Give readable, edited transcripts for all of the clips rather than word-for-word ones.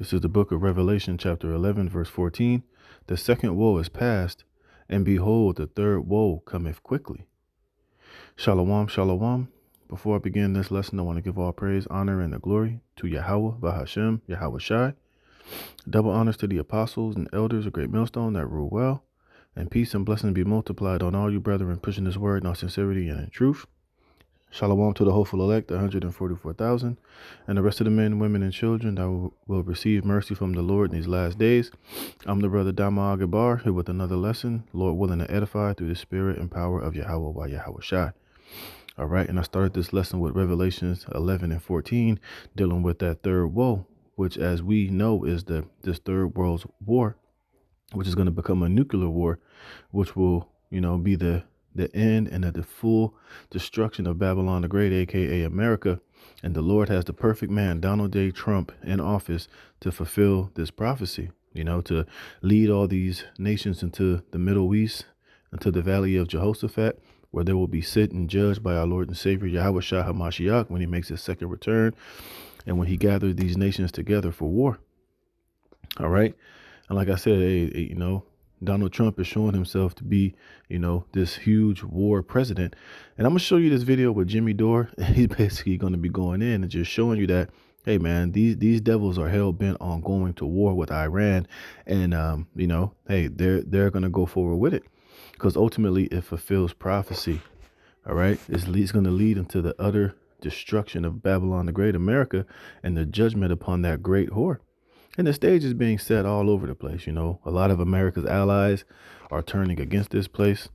This is the book of Revelation, chapter 11, verse 14. The second woe is past, and behold, the third woe cometh quickly. Shalom, shalom. Before I begin this lesson, I want to give all praise, honor, and the glory to Yahweh, Bahashem, Yahweh Shai. Double honors to the apostles and elders of Great Millstone that rule well, and peace and blessings be multiplied on all you brethren pushing this word in all sincerity and in truth. Shalom to the hopeful elect, the 144,000, and the rest of the men, women, and children that will receive mercy from the Lord in these last days. I'm the brother Dama Agabar, here with another lesson, Lord willing to edify through the spirit and power of Yahweh by Yahweh Shai. All right, and I started this lesson with Revelations 11 and 14, dealing with that third woe, which, as we know, is this third world's war, which is going to become a nuclear war, which will, be the end and the full destruction of Babylon the Great, aka America. And the Lord has the perfect man, Donald J. Trump, in office to fulfill this prophecy, to lead all these nations into the Middle East, into the valley of Jehoshaphat, where they will be sit and judged by our Lord and Savior Yahweh Shah HaMashiach when he makes his second return and when he gathers these nations together for war. All right. And like I said, Donald Trump is showing himself to be, this huge war president. And I'm going to show you this video with Jimmy Dore. He's basically going to be going in and just showing you that, hey, man, these devils are hell bent on going to war with Iran. And, hey, they're going to go forward with it because ultimately it fulfills prophecy. All right. It's going to lead into the utter destruction of Babylon the Great, America, and the judgment upon that great whore. And the stage is being set all over the place. A lot of America's allies are turning against this place.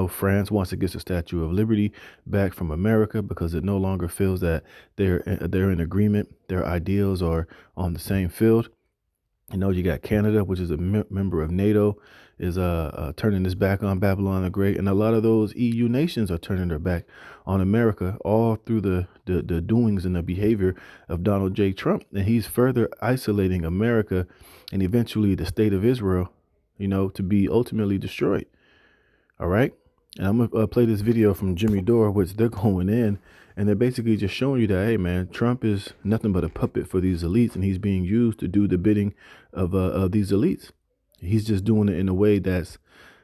France wants to get the Statue of Liberty back from America because it no longer feels that they're in agreement. Their ideals are on the same field. You got Canada, which is a member of NATO, is turning its back on Babylon the Great. And a lot of those EU nations are turning their back on America, all through the doings and the behavior of Donald J. Trump. And he's further isolating America and eventually the state of Israel, to be ultimately destroyed. All right. And I'm going to play this video from Jimmy Dore, which they're going in. And they're basically just showing you that, hey, man, Trump is nothing but a puppet for these elites. And he's being used to do the bidding of these elites. He's just doing it in a way that's,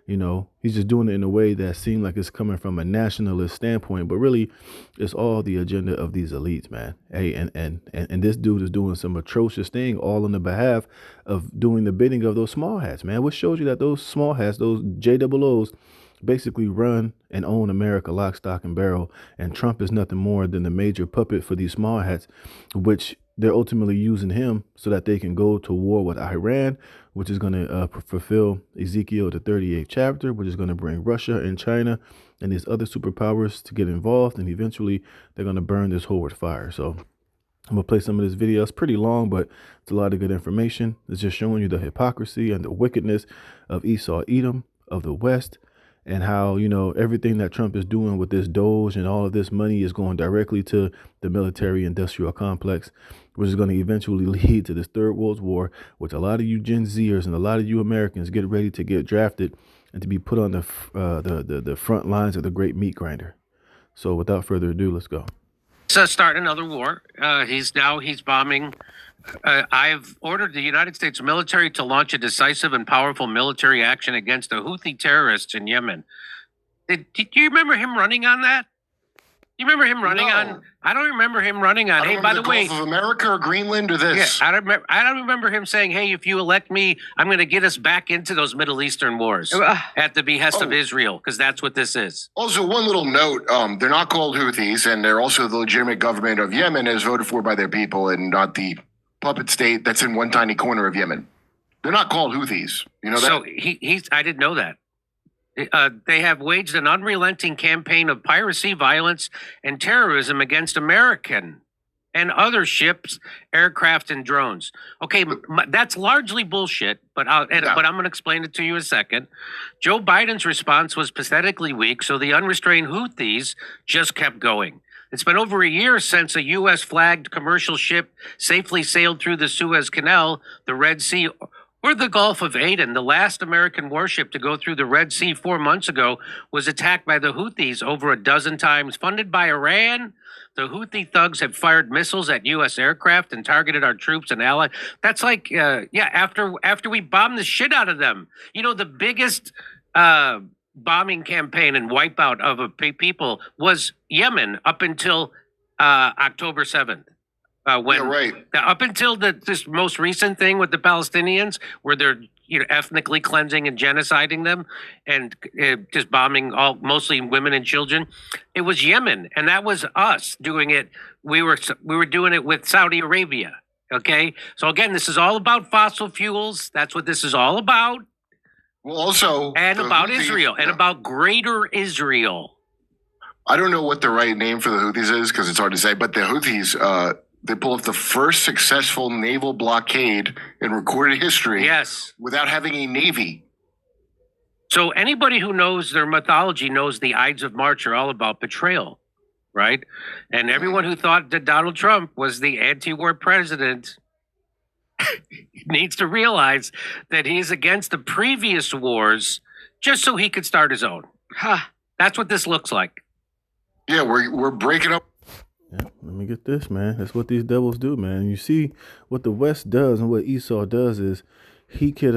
that seems like it's coming from a nationalist standpoint. But really, it's all the agenda of these elites, man. Hey, and this dude is doing some atrocious thing all on the behalf of doing the bidding of those small hats, man, which shows you that those small hats, those JOOs, basically run and own America lock, stock, and barrel. And Trump is nothing more than the major puppet for these small hats, which they're ultimately using him so that they can go to war with Iran, which is going to fulfill Ezekiel, the 38th chapter, which is going to bring Russia and China and these other superpowers to get involved. And eventually they're going to burn this whole with fire. So I'm going to play some of this video. It's pretty long, but it's a lot of good information. It's just showing you the hypocrisy and the wickedness of Esau, Edom, of the West, and how, everything that Trump is doing with this Doge and all of this money is going directly to the military industrial complex, which is going to eventually lead to this third world war, which a lot of you Gen Zers and a lot of you Americans get ready to get drafted and to be put on the front lines of the great meat grinder. So without further ado, let's go. So start another war. He's bombing. I've ordered the United States military to launch a decisive and powerful military action against the Houthi terrorists in Yemen. Do you remember him running on that? You remember him running on? I don't remember him running on. Hey, by the way, Gulf of America or Greenland or this? Yeah, I don't remember him saying, "Hey, if you elect me, I'm going to get us back into those Middle Eastern wars at the behest of Israel," because that's what this is. Also, one little note: they're not called Houthis, and they're also the legitimate government of Yemen, as voted for by their people, and not the puppet state that's in one tiny corner of Yemen. They're not called Houthis. You know that? So I didn't know that. They have waged an unrelenting campaign of piracy, violence, and terrorism against American and other ships, aircraft, and drones. Okay, that's largely bullshit, but I'm going to explain it to you in a second. Joe Biden's response was pathetically weak, so the unrestrained Houthis just kept going. It's been over a year since a U.S. flagged commercial ship safely sailed through the Suez Canal, the Red Sea, Or the Gulf of Aden. The last American warship to go through the Red Sea 4 months ago was attacked by the Houthis over a dozen times, funded by Iran. The Houthi thugs have fired missiles at U.S. aircraft and targeted our troops and allies. That's like, after we bombed the shit out of them. You know, the biggest bombing campaign and wipeout of a people was Yemen up until October 7th. Up until this most recent thing with the Palestinians, where they're ethnically cleansing and genociding them, and just bombing mostly women and children, it was Yemen, and that was us doing it. We were doing it with Saudi Arabia. Okay, so again, this is all about fossil fuels. That's what this is all about. Well, also, and about Israel, and about Greater Israel. I don't know what the right name for the Houthis is because it's hard to say, but the Houthis. They pulled off the first successful naval blockade in recorded history. Yes. Without having a navy. So anybody who knows their mythology knows the Ides of March are all about betrayal, right? And everyone who thought that Donald Trump was the anti-war president needs to realize that he is against the previous wars just so he could start his own. That's what this looks like. Yeah, we're breaking up. Yeah, let me get this, man. That's what these devils do, man. You see what the West does and what Esau does is he could,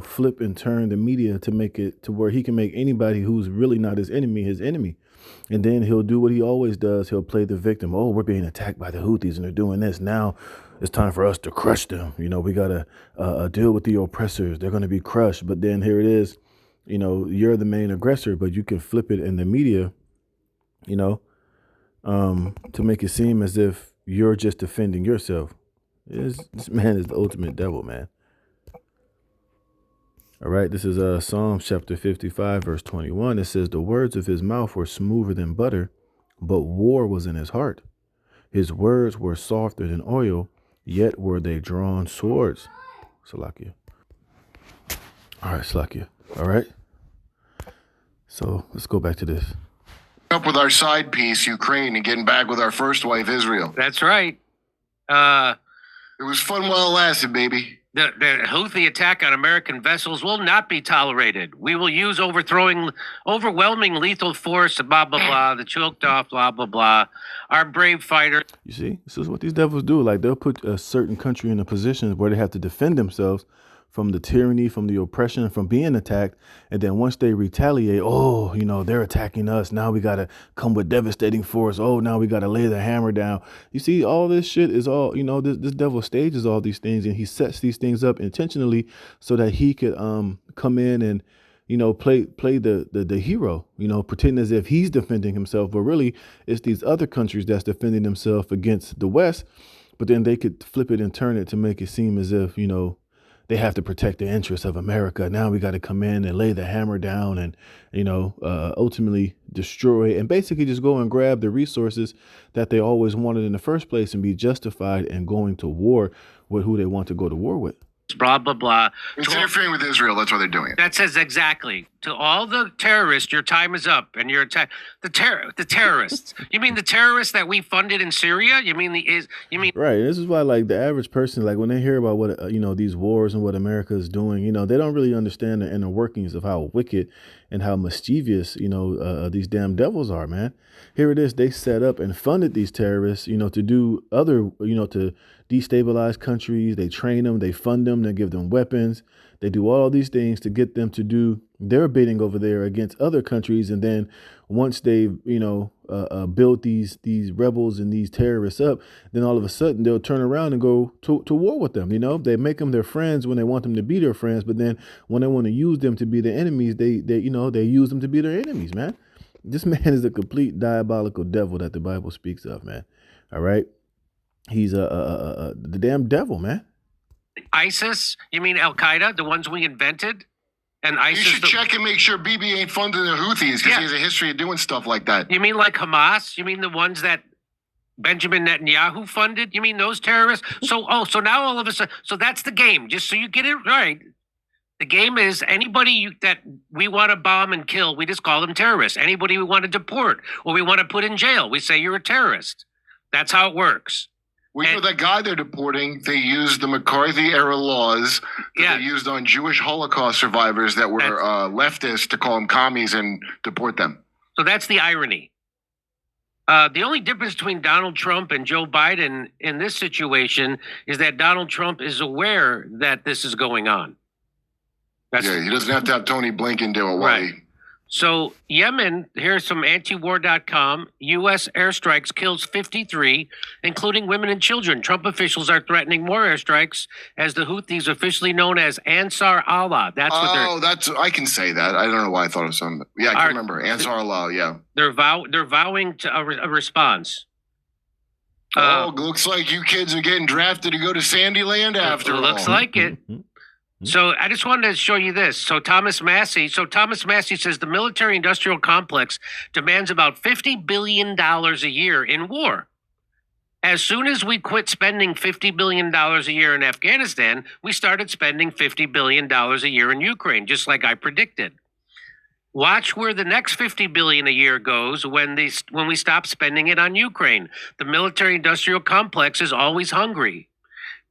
flip and turn the media to make it to where he can make anybody who's really not his enemy. And then he'll do what he always does. He'll play the victim. Oh, we're being attacked by the Houthis and they're doing this. Now it's time for us to crush them. We got to deal with the oppressors. They're going to be crushed. But then here it is, you're the main aggressor, but you can flip it in the media, to make it seem as if you're just defending yourself. This man is the ultimate devil, man. All right, this is Psalms chapter 55, verse 21. It says, the words of his mouth were smoother than butter, but war was in his heart. His words were softer than oil, yet were they drawn swords. Salakia. All right, Salakia. All right. So let's go back to this. Up with our side piece, Ukraine, and getting back with our first wife, Israel. That's right. It was fun while it lasted, baby. The Houthi attack on American vessels will not be tolerated. We will use overwhelming lethal force, blah, blah, blah, the choked off, blah, blah, blah. Our brave fighter. You see, this is what these devils do. Like, they'll put a certain country in a position where they have to defend themselves from the tyranny, from the oppression, from being attacked. And then once they retaliate, they're attacking us. Now we got to come with devastating force. Oh, now we got to lay the hammer down. You see, all this shit is all, this devil stages all these things, and he sets these things up intentionally so that he could come in and, play the hero, pretend as if he's defending himself. But really, it's these other countries that's defending themselves against the West. But then they could flip it and turn it to make it seem as if, they have to protect the interests of America. Now we got to come in and lay the hammer down and, ultimately destroy and basically just go and grab the resources that they always wanted in the first place and be justified in going to war with who they want to go to war with. Blah, blah, blah. It's interfering with Israel. That's why they're doing it. That says exactly. To all the terrorists, your time is up, and you're attacked. The terrorists. You mean the terrorists that we funded in Syria? You mean right? This is why, like, the average person, like, when they hear about what these wars and what America is doing, they don't really understand the inner workings of how wicked and how mischievous these damn devils are, man. Here it is. They set up and funded these terrorists, to do other, to destabilize countries. They train them, they fund them, they give them weapons. They do all these things to get them to do their bidding over there against other countries. And then once they've, built these rebels and these terrorists up, then all of a sudden they'll turn around and go to war with them. They make them their friends when they want them to be their friends. But then when they want to use them to be their enemies, they use them to be their enemies, man. This man is a complete diabolical devil that the Bible speaks of, man. All right. He's the damn devil, man. ISIS? You mean Al Qaeda, the ones we invented? And ISIS. You should check and make sure Bibi ain't funding the Houthis because he has a history of doing stuff like that. You mean like Hamas? You mean the ones that Benjamin Netanyahu funded? You mean those terrorists? So now all of a sudden, so that's the game. Just so you get it right. The game is anybody that we want to bomb and kill, we just call them terrorists. Anybody we want to deport or we want to put in jail, we say you're a terrorist. That's how it works. Well, you know that guy they're deporting, they used the McCarthy era laws that they used on Jewish Holocaust survivors that were leftists to call them commies and deport them. So that's the irony. The only difference between Donald Trump and Joe Biden in this situation is that Donald Trump is aware that this is going on. He doesn't have to have Tony Blinken do it. Right. So Yemen, here's some antiwar.com. U.S. airstrikes kills 53, including women and children. Trump officials are threatening more airstrikes as the Houthis, officially known as Ansar Allah. That's what they're. Oh, I can say that. I don't know why I thought of some. Yeah, I can remember Ansar Allah. Yeah. They're vowing to a response. Looks like you kids are getting drafted to go to Sandyland after all. Looks like it. So I just wanted to show you this. So Thomas Massey says the military-industrial complex demands about $50 billion a year in war. As soon as we quit spending $50 billion a year in Afghanistan, we started spending $50 billion a year in Ukraine, just like I predicted. Watch where the next $50 billion a year goes when we stop spending it on Ukraine. The military-industrial complex is always hungry.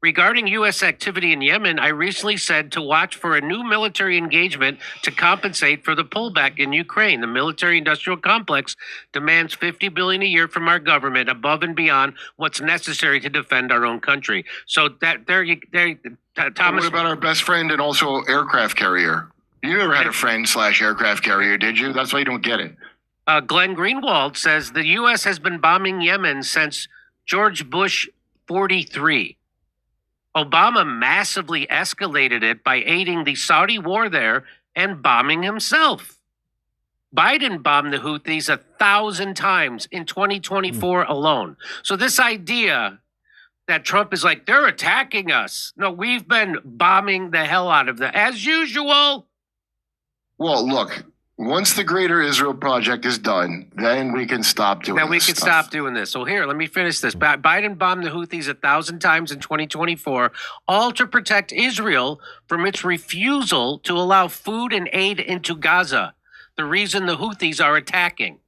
Regarding U.S. activity in Yemen, I recently said to watch for a new military engagement to compensate for the pullback in Ukraine. The military-industrial complex demands $50 billion a year from our government, above and beyond what's necessary to defend our own country. So that Thomas. What about our best friend and also aircraft carrier? You never had a friend / aircraft carrier, did you? That's why you don't get it. Glenn Greenwald says the U.S. has been bombing Yemen since George Bush 43. Obama massively escalated it by aiding the Saudi war there and bombing himself. Biden bombed the Houthis 1,000 times in 2024 alone. So this idea that Trump is like, they're attacking us. No, we've been bombing the hell out of them, as usual. Well, look, once the Greater Israel Project is done, then we can stop doing this. Then we can stop doing this. So here, let me finish this. Biden bombed the Houthis 1,000 times in 2024, all to protect Israel from its refusal to allow food and aid into Gaza. The reason the Houthis are attacking.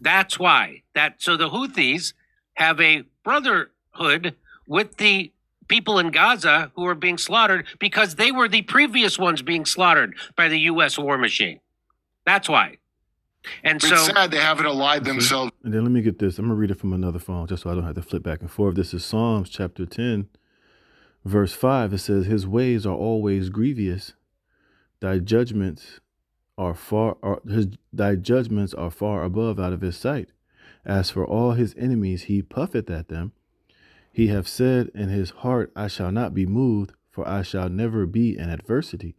That's why. So the Houthis have a brotherhood with the people in Gaza who are being slaughtered because they were the previous ones being slaughtered by the U.S. war machine. That's why. And it's sad they haven't allied themselves. And then let me get this. I'm going to read it from another phone just so I don't have to flip back and forth. This is Psalms chapter 10, verse 5. It says, his ways are always grievous. Thy judgments are far above out of his sight. As for all his enemies, he puffeth at them. He hath said in his heart, I shall not be moved, for I shall never be in adversity.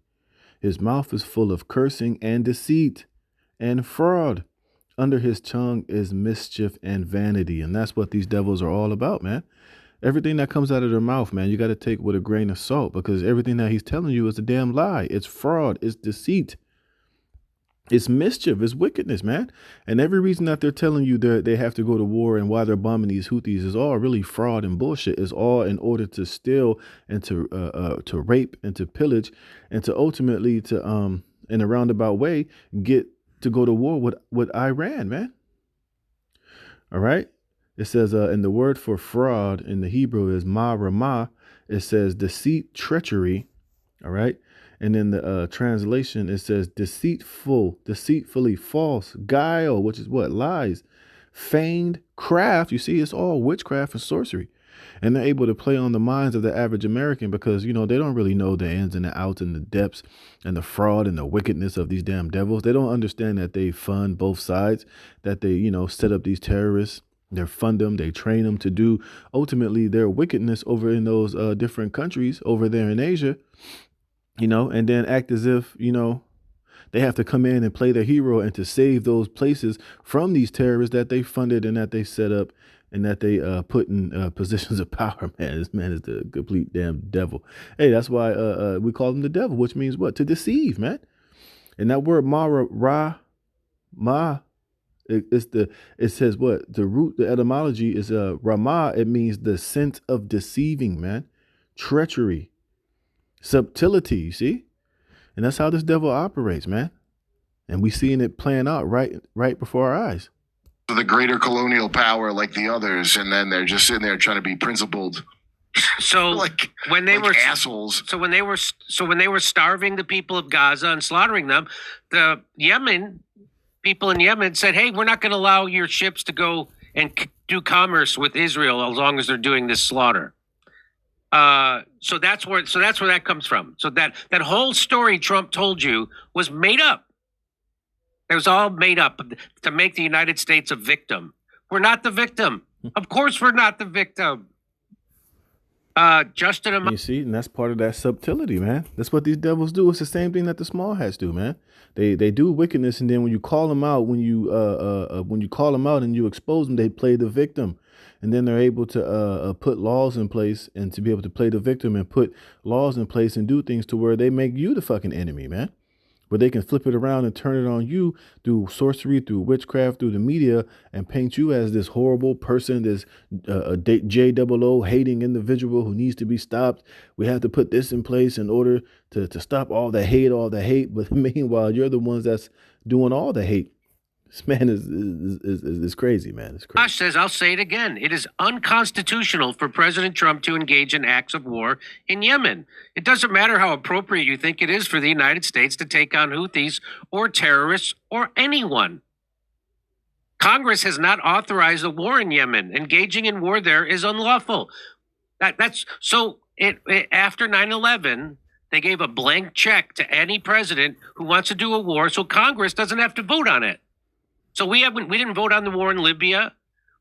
His mouth is full of cursing and deceit and fraud. Under his tongue is mischief and vanity. And that's what these devils are all about, man. Everything that comes out of their mouth, man, you got to take with a grain of salt, because everything that he's telling you is a damn lie. It's fraud. It's deceit. It's mischief. It's wickedness, man. And every reason that they're telling you they have to go to war and why they're bombing these Houthis is all really fraud and bullshit. It's all in order to steal and to rape and to pillage and to ultimately to in a roundabout way get to go to war with Iran, man. All right. It says in the word for fraud in the Hebrew is ma. It says deceit, treachery. All right. And in the translation, it says deceitfully, false, guile, which is what? Lies, feigned, craft. You see, it's all witchcraft and sorcery. And they're able to play on the minds of the average American because, they don't really know the ins and the outs and the depths and the fraud and the wickedness of these damn devils. They don't understand that they fund both sides, that they, set up these terrorists. They fund them. They train them to do ultimately their wickedness over in those different countries over there in Asia. And then act as if, they have to come in and play the hero and to save those places from these terrorists that they funded and that they set up and that they put in positions of power. Man, this man is the complete damn devil. Hey, that's why we call him the devil, which means what? To deceive, man. And that word it says what? The root, the etymology is Ramah. It means the scent of deceiving, man. Treachery. Subtlety, you see? And that's how this devil operates, man. And we seeing it playing out right before our eyes. the greater colonial power like the others, and then they're just sitting there trying to be principled. So like when they like were assholes. So when they were starving the people of Gaza and slaughtering them, the people in Yemen said, "Hey, we're not going to allow your ships to go and do commerce with Israel as long as they're doing this slaughter." So that's where that comes from. So that whole story Trump told you was made up. It was all made up to make the United States a victim. We're not the victim. Of course, we're not the victim. Justin, You see, and that's part of that subtlety, man. That's what these devils do. It's the same thing that the small hats do, man. They do wickedness, and then when you call them out, when you call them out and you expose them, they play the victim, and then they're able to put laws in place and to be able to play the victim and put laws in place and do things to where they make you the fucking enemy, man. But they can flip it around and turn it on you through sorcery, through witchcraft, through the media, and paint you as this horrible person, this JOO hating individual who needs to be stopped. We have to put this in place in order to stop all the hate. But meanwhile, you're the ones that's doing all the hate. This man is crazy, man. It's crazy. Josh says, I'll say it again. It is unconstitutional for President Trump to engage in acts of war in Yemen. It doesn't matter how appropriate you think it is for the United States to take on Houthis or terrorists or anyone. Congress has not authorized a war in Yemen. Engaging in war there is unlawful. After 9/11, they gave a blank check to any president who wants to do a war, so Congress doesn't have to vote on it. So we didn't vote on the war in Libya.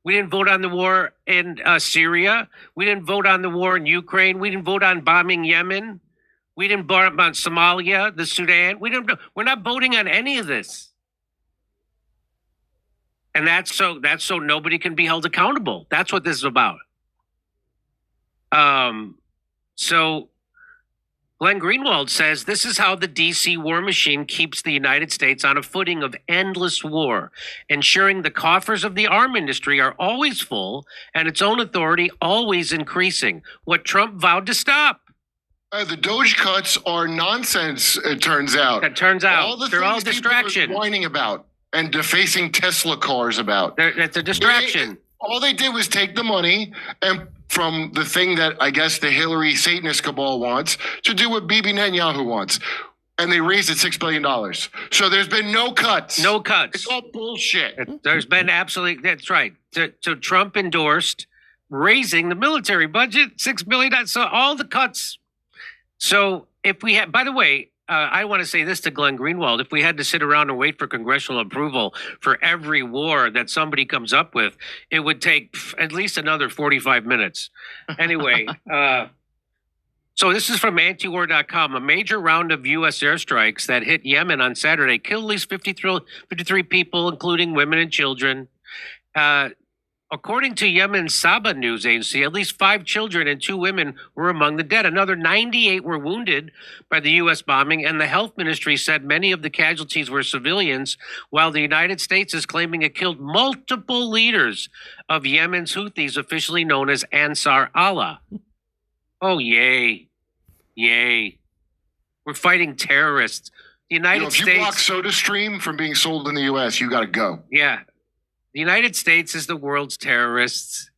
We didn't vote on the war in Syria. We didn't vote on the war in Ukraine. We didn't vote on bombing Yemen. We didn't vote on Somalia, the Sudan. We're not voting on any of this. And that's so nobody can be held accountable. That's what this is about. So Glenn Greenwald says this is how the DC war machine keeps the United States on a footing of endless war, ensuring the coffers of the arms industry are always full and its own authority always increasing. What Trump vowed to stop. The Doge cuts are nonsense, it turns out. It turns out. All They're all distraction. Whining about and defacing Tesla cars about. It's a distraction. All they did was take the money and from the thing that I guess the Hillary Satanist cabal wants to do what Bibi Netanyahu wants. And they raised it $6 billion. So there's been no cuts. No cuts. It's all bullshit. There's been absolutely, that's right. So Trump endorsed raising the military budget, $6 billion. So all the cuts. So if we had, by the way, I want to say this to Glenn Greenwald. If we had to sit around and wait for congressional approval for every war that somebody comes up with, it would take at least another 45 minutes. Anyway, so this is from antiwar.com. A major round of U.S. airstrikes that hit Yemen on Saturday killed at least 53 people, including women and children. According to Yemen's Saba news agency, at least 5 children and 2 women were among the dead. Another 98 were wounded by the U.S. bombing, and the health ministry said many of the casualties were civilians, while the United States is claiming it killed multiple leaders of Yemen's Houthis, officially known as Ansar Allah. Oh, yay. Yay. We're fighting terrorists. The United States... If you block SodaStream from being sold in the U.S., you got to go. Yeah. The United States is the world's terrorists.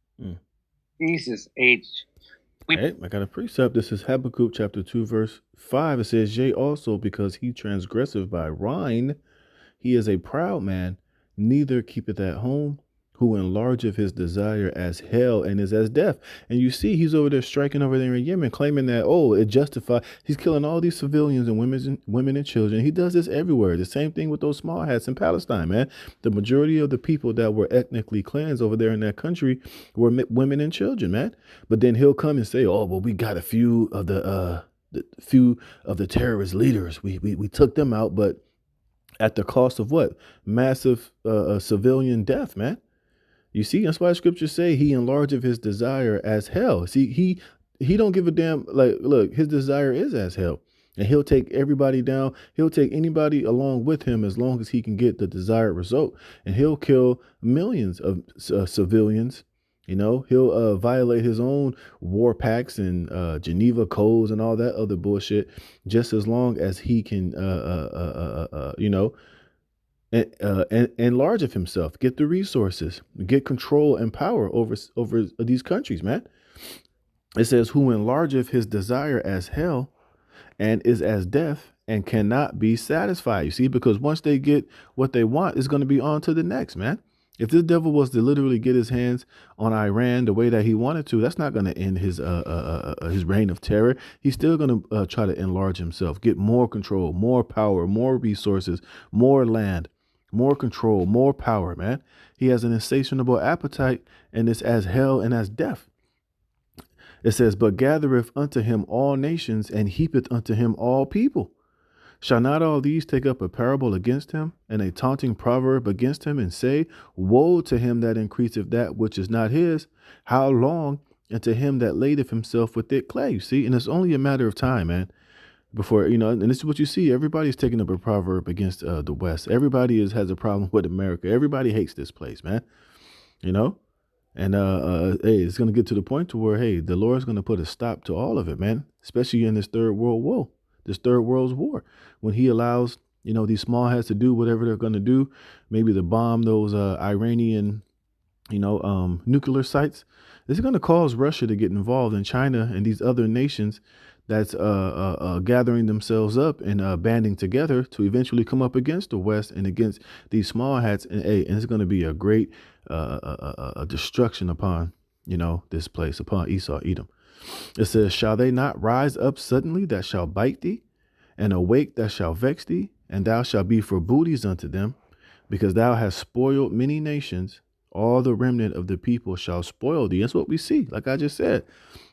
Jesus H. Hey, I got a precept. This is Habakkuk chapter 2, verse 5. It says, yea, also because he transgresseth by Rhine, he is a proud man, neither keepeth at home, who enlargeth his desire as hell and is as death. And you see, he's over there striking over there in Yemen, claiming that, oh, it justifies. He's killing all these civilians and women and children. He does this everywhere. The same thing with those small hats in Palestine, man. The majority of the people that were ethnically cleansed over there in that country were women and children, man. But then he'll come and say, oh, well, we got a few of the terrorist leaders. We took them out, but at the cost of what? Massive civilian death, man. You see, that's why scriptures say he enlargeth his desire as hell. See, he don't give a damn. Like, look, his desire is as hell. And he'll take everybody down. He'll take anybody along with him as long as he can get the desired result. And he'll kill millions of civilians. You know, he'll violate his own war pacts and Geneva codes and all that other bullshit just as long as he can, and enlarge of himself, get the resources, get control and power over these countries, man. It says, who enlargeth his desire as hell and is as death and cannot be satisfied. You see, because once they get what they want, it's going to be on to the next, man. If this devil was to literally get his hands on Iran the way that he wanted to, that's not going to end his reign of terror. He's still going to try to enlarge himself, get more control, more power, more resources, more land, more control, more power, man. He has an insatiable appetite, and it's as hell and as death. It says, but gathereth unto him all nations and heapeth unto him all people. Shall not all these take up a parable against him and a taunting proverb against him and say, woe to him that increaseth that which is not his? How long? And to him that ladeth himself with thick clay. You see, and it's only a matter of time, man, before, and this is what you see. Everybody's taking up a proverb against the West. Everybody has a problem with America. Everybody hates this place, man, you know? And hey, it's gonna get to the point to where, hey, the Lord's gonna put a stop to all of it, man. Especially in this third world war, when He allows these small hats to do whatever they're gonna do, maybe to bomb those Iranian, nuclear sites. This is gonna cause Russia to get involved, in China and these other nations that's gathering themselves up and banding together to eventually come up against the West and against these small hats. And it's going to be a great destruction upon this place, upon Esau, Edom. It says, shall they not rise up suddenly that shall bite thee, and awake that shall vex thee, and thou shalt be for booties unto them, because thou hast spoiled many nations. All the remnant of the people shall spoil thee. That's what we see. Like I just said,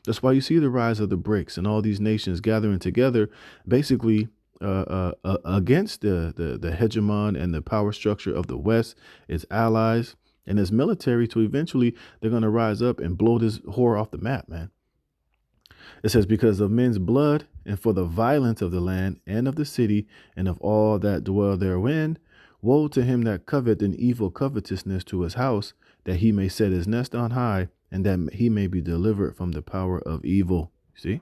that's why you see the rise of the BRICS and all these nations gathering together, basically against the hegemon and the power structure of the West, its allies and its military, to eventually they're going to rise up and blow this whore off the map, man. It says, because of men's blood and for the violence of the land and of the city and of all that dwell therein, woe to him that covet an evil covetousness to his house, that he may set his nest on high, and that he may be delivered from the power of evil. See?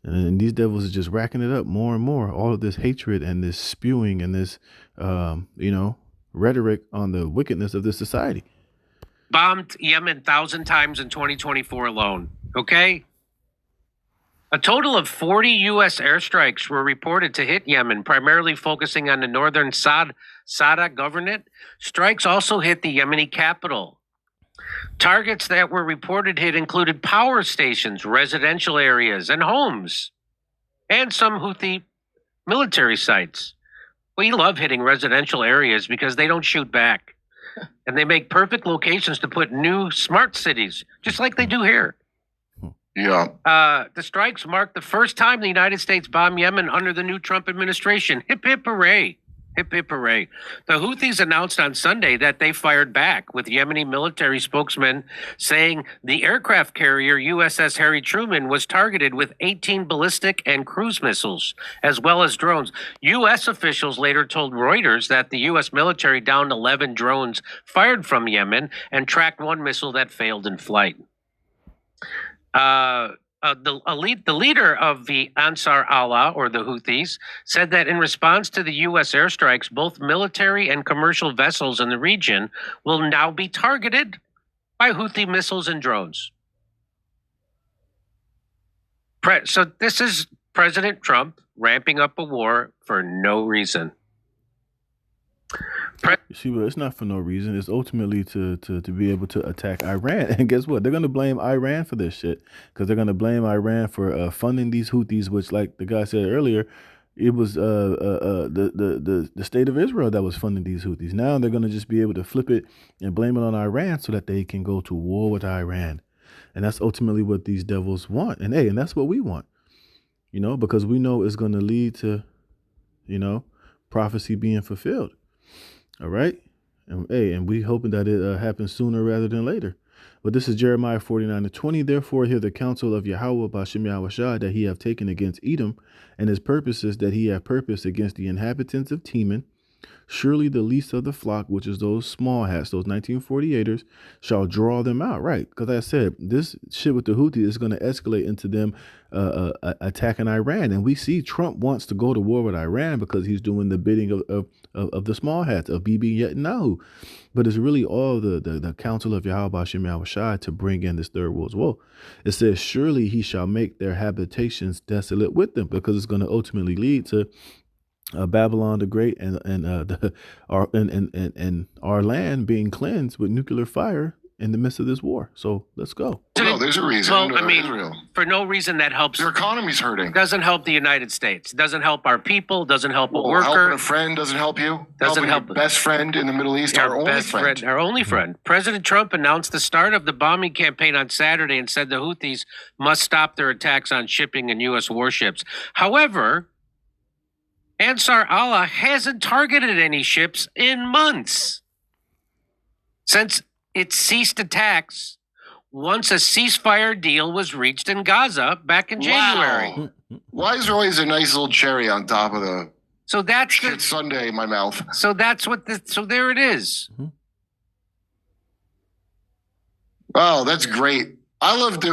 And these devils are just racking it up more and more. All of this hatred and this spewing and this, rhetoric on the wickedness of this society. Bombed Yemen 1,000 times in 2024 alone. Okay? A total of 40 U.S. airstrikes were reported to hit Yemen, primarily focusing on the northern Sada governorate. Strikes also hit the Yemeni capital. Targets that were reported hit included power stations, residential areas, and homes, and some Houthi military sites. We love hitting residential areas because they don't shoot back. And they make perfect locations to put new smart cities, just like they do here. Yeah. The strikes marked the first time the United States bombed Yemen under the new Trump administration. Hip, hip, hooray. Hip, hip, hooray. The Houthis announced on Sunday that they fired back, with Yemeni military spokesman saying the aircraft carrier USS Harry Truman was targeted with 18 ballistic and cruise missiles, as well as drones. U.S. officials later told Reuters that the U.S. military downed 11 drones fired from Yemen and tracked one missile that failed in flight. The leader of the Ansar Allah, or the Houthis, said that in response to the U.S. airstrikes, both military and commercial vessels in the region will now be targeted by Houthi missiles and drones. So this is President Trump ramping up a war for no reason. You see, but it's not for no reason. It's ultimately to be able to attack Iran. And guess what? They're going to blame Iran for this shit, because they're going to blame Iran for funding these Houthis, which, like the guy said earlier, it was the state of Israel that was funding these Houthis. Now they're going to just be able to flip it and blame it on Iran so that they can go to war with Iran. And that's ultimately what these devils want. And hey, and that's what we want, because we know it's going to lead to, prophecy being fulfilled. All right. And we hoping that it happens sooner rather than later. But this is Jeremiah 49:20. Therefore, hear the counsel of Yahweh Bashem Yahushua that he have taken against Edom, and his purposes that he have purposed against the inhabitants of Teman. Surely the least of the flock, which is those small hats, those 1948ers, shall draw them out. Right. Because I said, this shit with the Houthis is going to escalate into them attacking Iran. And we see Trump wants to go to war with Iran because he's doing the bidding of the small hats, of Bibi Netanyahu. But it's really all the counsel of Yahweh Shem Yahushai to bring in this third world's war. It says, surely he shall make their habitations desolate with them, because it's going to ultimately lead to Babylon the Great and our land being cleansed with nuclear fire in the midst of this war. So let's go. No, there's a reason. Well, I mean, Israel. for no reason that helps. Their economy's hurting. Doesn't help the United States. Doesn't help our people. Doesn't help a Well, worker. helping a friend doesn't help you. Doesn't helping help your best friend in the Middle East. Our only best friend. Our only friend. President Trump announced the start of the bombing campaign on Saturday and said the Houthis must stop their attacks on shipping and U.S. warships. However, Ansar Allah hasn't targeted any ships in months since it ceased attacks once a ceasefire deal was reached in Gaza back in January. Wow. Why is there always a nice little cherry on top of the So that's shit Sunday in my mouth? So that's what so there it is. Mm-hmm. Oh, that's great. I love the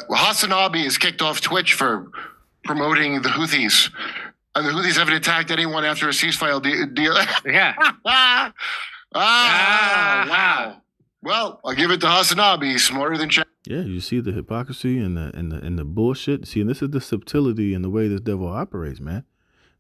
Hassanabi has kicked off Twitch for promoting the Houthis. And the Houthis haven't attacked anyone after a ceasefire deal. Yeah. Wow. Well, I'll give it to Hassanabi. He's smarter than Chad. Yeah, you see the hypocrisy and the bullshit. See, and this is the subtlety and the way this devil operates, man.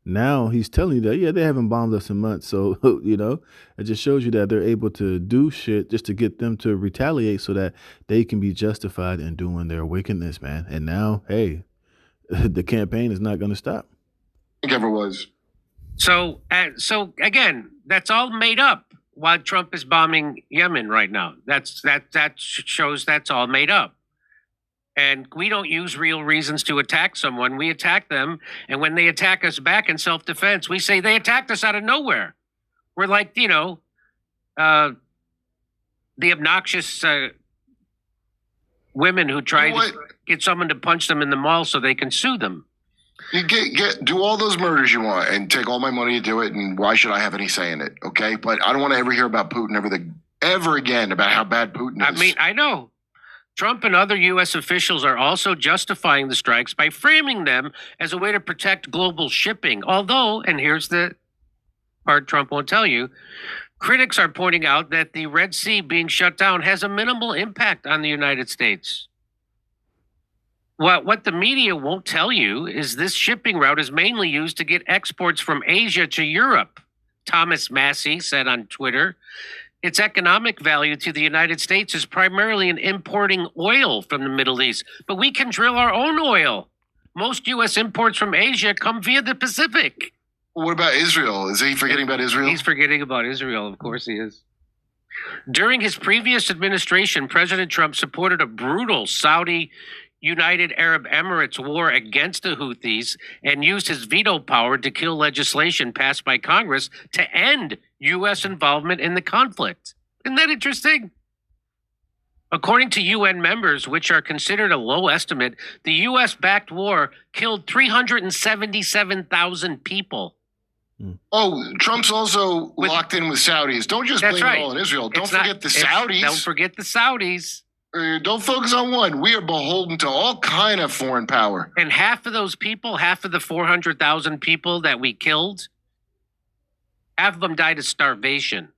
Now he's telling you that, yeah, they haven't bombed us in months. So, you know, it just shows you that they're able to do shit just to get them to retaliate so that they can be justified in doing their wickedness, man. And now, hey, the campaign is not going to stop. I think ever was. So again, that's all made up while Trump is bombing Yemen right now. That shows that's all made up. And we don't use real reasons to attack someone. We attack them, and when they attack us back in self-defense, we say they attacked us out of nowhere. We're like, you know, the obnoxious women who try to get someone to punch them in the mall so they can sue them. You do all those murders you want and take all my money to do it, and why should I have any say in it? Okay, but I don't want to ever hear about Putin ever again about how bad Putin is. I mean, I know. Trump and other U.S. officials are also justifying the strikes by framing them as a way to protect global shipping. Although, and here's the part Trump won't tell you, critics are pointing out that the Red Sea being shut down has a minimal impact on the United States. What the media won't tell you is this shipping route is mainly used to get exports from Asia to Europe. Thomas Massey said on Twitter, its economic value to the United States is primarily in importing oil from the Middle East, but we can drill our own oil. Most U.S. imports from Asia come via the Pacific. What about Israel? Is he forgetting about Israel? He's forgetting about Israel. Of course he is. During his previous administration, President Trump supported a brutal Saudi United Arab Emirates war against the Houthis and used his veto power to kill legislation passed by Congress to end U.S. involvement in the conflict. Isn't that interesting? According to UN members, which are considered a low estimate, the U.S.-backed war killed 377,000 people. Oh, Trump's also locked in with Saudis. Don't just blame it all on Israel. Don't forget the Saudis. Don't forget the Saudis. Don't focus on one. We are beholden to all kind of foreign power. And half of those people, half of the 400,000 people that we killed, half of them died of starvation.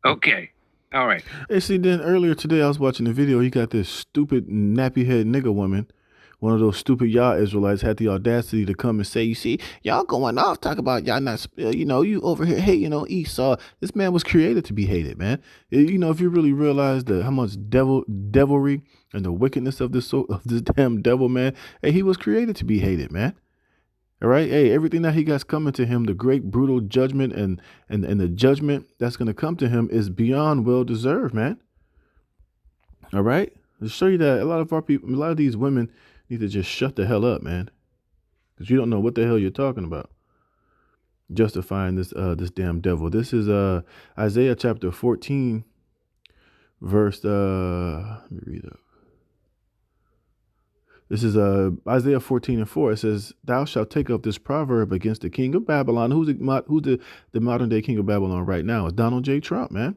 Okay. All right. Hey, see, then earlier today I was watching a video. He got this stupid nappy head nigga woman. One of those stupid y'all Israelites had the audacity to come and say, you see, y'all going off, talk about y'all not, you over here hating on Esau. This man was created to be hated, man. You know, if you really realize how much devilry and the wickedness of this damn devil, man, hey, he was created to be hated, man. All right. Hey, everything that he got coming to him, the great brutal judgment and the judgment that's going to come to him is beyond well deserved, man. All right. To show you that a lot of our people, a lot of these women need to just shut the hell up, man. Because you don't know what the hell you're talking about. Justifying this damn devil. This is Isaiah chapter 14, verse let me read it. This is Isaiah 14:4. It says, "Thou shalt take up this proverb against the king of Babylon." Who's the modern day king of Babylon right now? It's Donald J. Trump, man.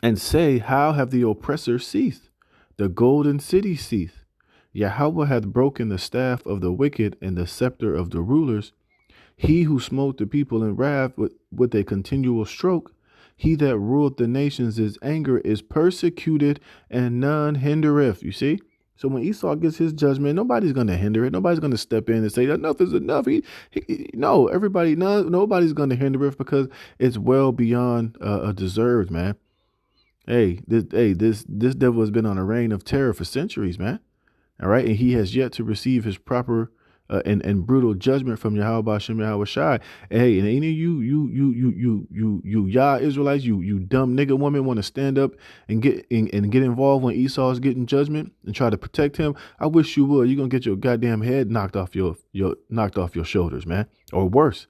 "And say, how have the oppressors ceased? The golden city ceased. Yahweh hath broken the staff of the wicked and the scepter of the rulers. He who smote the people in wrath with a continual stroke. He that ruled the nations, his anger is persecuted, and none hindereth." You see? So when Esau gets his judgment, nobody's going to hinder it. Nobody's going to step in and say enough is enough. No, nobody's going to hinder it because it's well beyond deserved, man. This devil has been on a reign of terror for centuries, man. All right, and he has yet to receive his proper and brutal judgment from Yahweh Bashem Yahweh Shai. Hey, and any of you Yah Israelites, you dumb nigga woman want to stand up and get involved when Esau is getting judgment and try to protect him. I wish you would. You're gonna get your goddamn head knocked off your shoulders, man, or worse.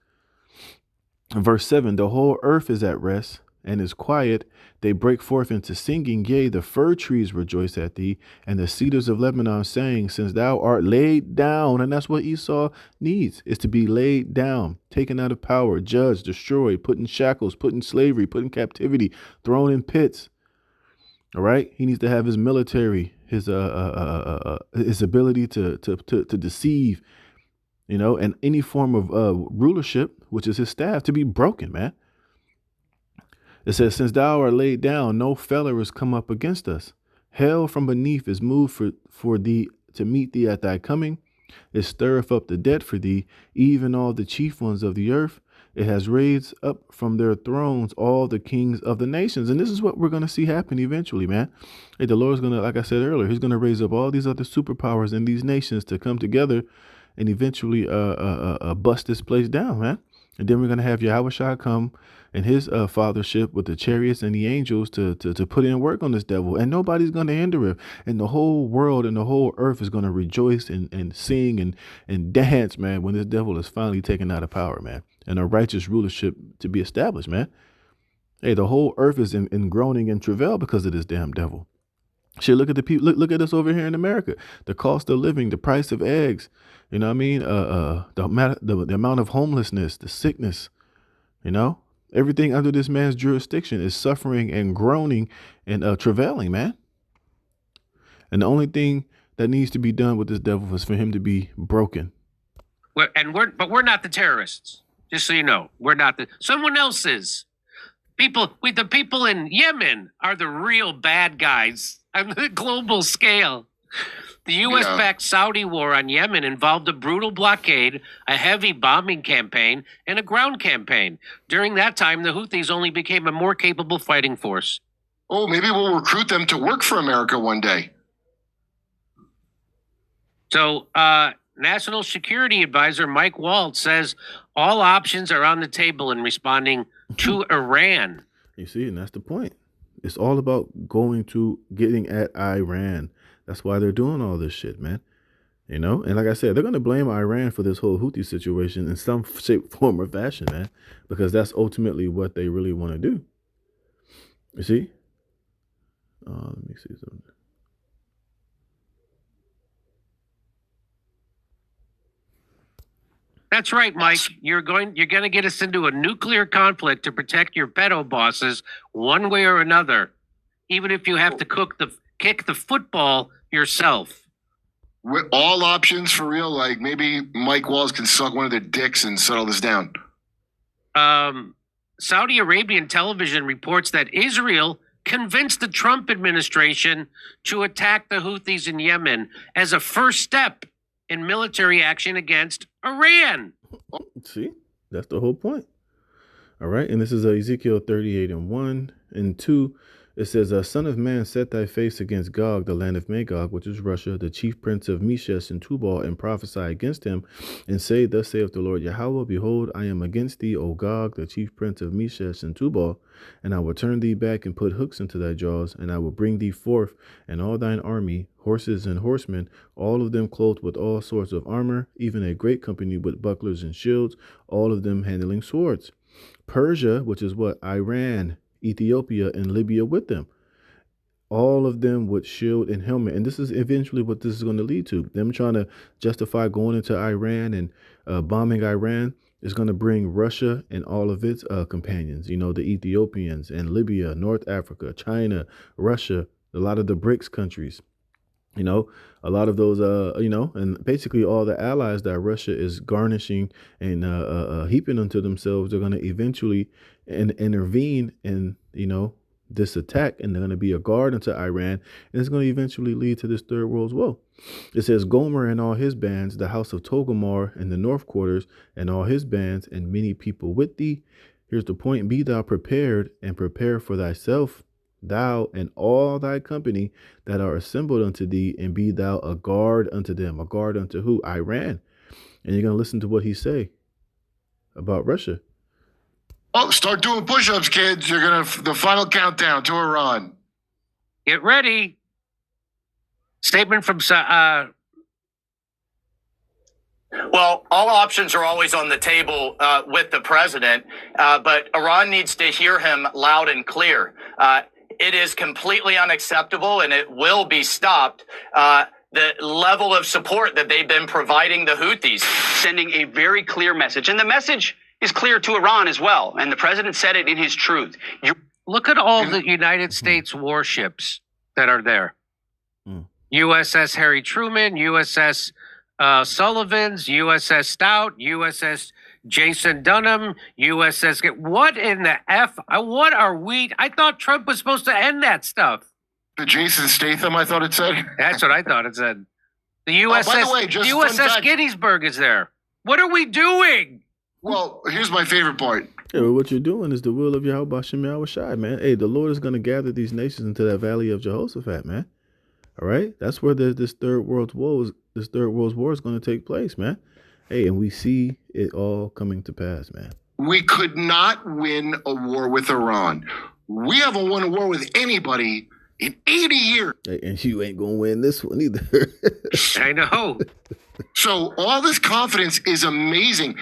Verse 7: "The whole earth is at rest and is quiet. They break forth into singing. Yea, the fir trees rejoice at thee, and the cedars of Lebanon saying, since thou art laid down." And that's what Esau needs, is to be laid down, taken out of power, judged, destroyed, put in shackles, put in slavery, put in captivity, thrown in pits. All right. He needs to have his military, his ability to deceive, and any form of rulership, which is his staff, to be broken, man. It says, "Since thou art laid down, no feller is come up against us. Hell from beneath is moved for thee to meet thee at thy coming. It stirreth up the dead for thee, even all the chief ones of the earth. It has raised up from their thrones all the kings of the nations." And this is what we're going to see happen eventually, man. Hey, the Lord's going to, like I said earlier, he's going to raise up all these other superpowers and these nations to come together and eventually bust this place down, man. And then we're going to have Yahweh Shai come and his fathership with the chariots and the angels to put in work on this devil. And nobody's going to hinder him. And the whole world and the whole earth is going to rejoice and sing and dance, man, when this devil is finally taken out of power, man. And a righteous rulership to be established, man. Hey, the whole earth is in groaning and travail because of this damn devil. Shit, look at the people. Look at us over here in America. The cost of living, the price of eggs. You know what I mean? The amount of homelessness, the sickness. Everything under this man's jurisdiction is suffering and groaning and travailing, man. And the only thing that needs to be done with this devil is for him to be broken. But we're not the terrorists. Just so you know, we're not someone else is. The people in Yemen are the real bad guys on the global scale. The U.S.-backed Saudi war on Yemen involved a brutal blockade, a heavy bombing campaign, and a ground campaign. During that time, the Houthis only became a more capable fighting force. Oh, maybe we'll recruit them to work for America one day. So, National Security Advisor Mike Waltz says all options are on the table in responding to Iran. You see, and that's the point. It's all about getting at Iran. That's why they're doing all this shit, man. And like I said, they're going to blame Iran for this whole Houthi situation in some shape, form, or fashion, man, because that's ultimately what they really want to do. You see? Let me see something. That's right, Mike. You're going to get us into a nuclear conflict to protect your pedo bosses one way or another, even if you have to kick the football yourself. With all options for real, like maybe Mike Walls can suck one of their dicks and settle this down. Saudi Arabian television reports that Israel convinced the Trump administration to attack the Houthis in Yemen as a first step in military action against Iran. See, that's the whole point. All right. And this is Ezekiel 38:1-2. It says, "Son of man, set thy face against Gog, the land of Magog, which is Russia, the chief prince of Meshech and Tubal, and prophesy against him, and say, Thus saith the Lord Yahweh, Behold, I am against thee, O Gog, the chief prince of Meshech and Tubal, and I will turn thee back and put hooks into thy jaws, and I will bring thee forth, and all thine army, horses and horsemen, all of them clothed with all sorts of armor, even a great company with bucklers and shields, all of them handling swords. Persia," which is what? Iran, Ethiopia, and Libya with them. all of them with shield and helmet. And this is eventually what this is going to lead to. Them trying to justify going into Iran and bombing Iran is going to bring Russia and all of its companions, the Ethiopians and Libya, North Africa, China, Russia, a lot of the BRICS countries. A lot of those, and basically all the allies that Russia is garnishing and heaping unto themselves are going to eventually intervene in, this attack, and they're going to be a guard unto Iran, and it's going to eventually lead to this third world war. It says Gomer and all his bands, the house of Togomar and the north quarters and all his bands, and many people with thee. Here's the point: be thou prepared, and prepare for thyself, thou and all thy company that are assembled unto thee, and be thou a guard unto them. A guard unto who? Iran. And you're going to listen to what he say about Russia. Oh, start doing push-ups, kids. You're the final countdown to Iran. Get ready. Statement from Well, all options are always on the table with the president, but Iran needs to hear him loud and clear. It is completely unacceptable, and it will be stopped. The level of support that they've been providing the Houthis, sending a very clear message. And the message is clear to Iran as well. And the president said it in his truth. Look at all the United States warships that are there. USS Harry Truman, USS Sullivan's, USS Stout, USS Jason Dunham, USS... What in the F? What are we... I thought Trump was supposed to end that stuff. The Jason Statham, I thought it said. That's what I thought it said. The USS, by the way, just USS Gettysburg is there. What are we doing? Well, here's my favorite part. Yeah, well, what you're doing is the will of Yahweh Shem Yahushai, man. Hey, the Lord is going to gather these nations into that valley of Jehoshaphat, man. All right? That's where this third world war is going to take place, man. Hey, and we see it all coming to pass, man. We could not win a war with Iran. We haven't won a war with anybody in 80 years. Hey, and you ain't going to win this one either. I know. So all this confidence is amazing.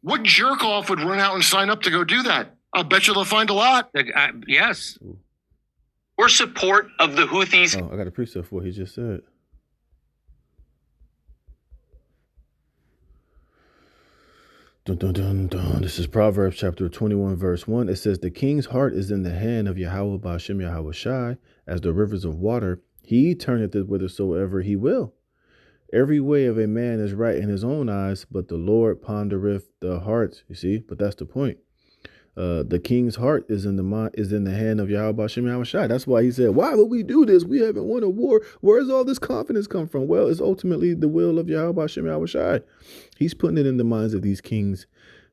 What jerk off would run out and sign up to go do that? I'll bet you they'll find a lot. Yes. Or support of the Houthis. Oh, I got a precept for what he just said. Dun, dun, dun, dun. This is Proverbs chapter 21, verse 1. It says, the king's heart is in the hand of Yahweh Ba'ashem Yahushai, as the rivers of water. He turneth it whithersoever he will. Every way of a man is right in his own eyes, but the Lord pondereth the hearts. You see, but that's the point. The king's heart is in the hand of Yahweh Ba'ashem Yahushai. That's why he said, why would we do this? We haven't won a war. Where does all this confidence come from? Well, it's ultimately the will of Yahweh Ba'ashem Yahushai. He's putting it in the minds of these kings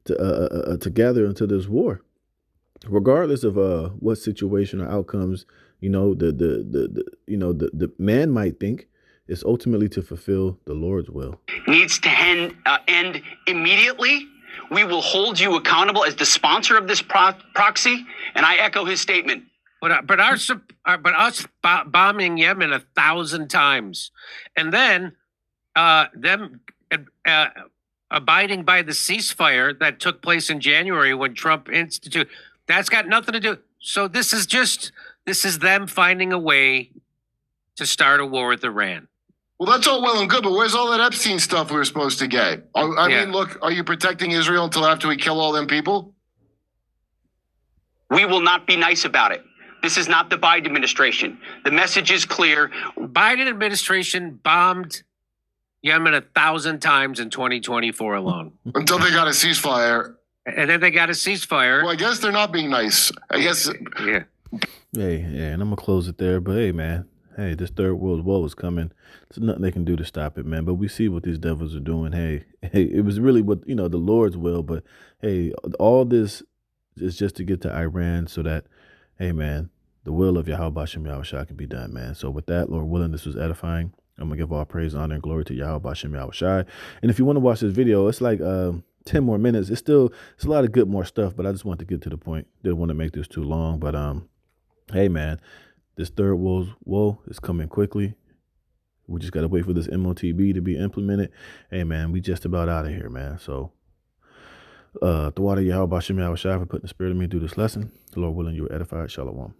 to gather into this war, regardless of what situation or outcomes. The man might think. It's ultimately to fulfill the Lord's will. Needs to end immediately. We will hold you accountable as the sponsor of this proxy, and I echo his statement. But us bombing Yemen 1,000 times, and then them abiding by the ceasefire that took place in January when Trump instituted, that's got nothing to do. So this is them finding a way to start a war with Iran. Well, that's all well and good, but where's all that Epstein stuff we were supposed to get? I mean, look, are you protecting Israel until after we kill all them people? We will not be nice about it. This is not the Biden administration. The message is clear. Biden administration bombed Yemen 1,000 times in 2024 alone. Until they got a ceasefire. And then they got a ceasefire. Well, I guess they're not being nice. I guess. Yeah. Hey, and I'm going to close it there. But hey, man. Hey, this third world war is coming. There's nothing they can do to stop it, man. But we see what these devils are doing. Hey, it was really what, the Lord's will. But hey, all this is just to get to Iran so that, hey, man, the will of Yahweh Ba'ashem Yahushai can be done, man. So with that, Lord willing, this was edifying. I'm going to give all praise, honor, and glory to Yahweh Ba'ashem Yahushai. And if you want to watch this video, it's like 10 more minutes. It's a lot of good more stuff, but I just want to get to the point. Didn't want to make this too long. But hey, man. This third world woe is coming quickly. We just got to wait for this MOTB to be implemented. Hey, man, we just about out of here, man. So, the water Yahweh Ba'ashem Yahushai for putting the spirit in me to do this lesson. The Lord willing, you are edified. Shalom.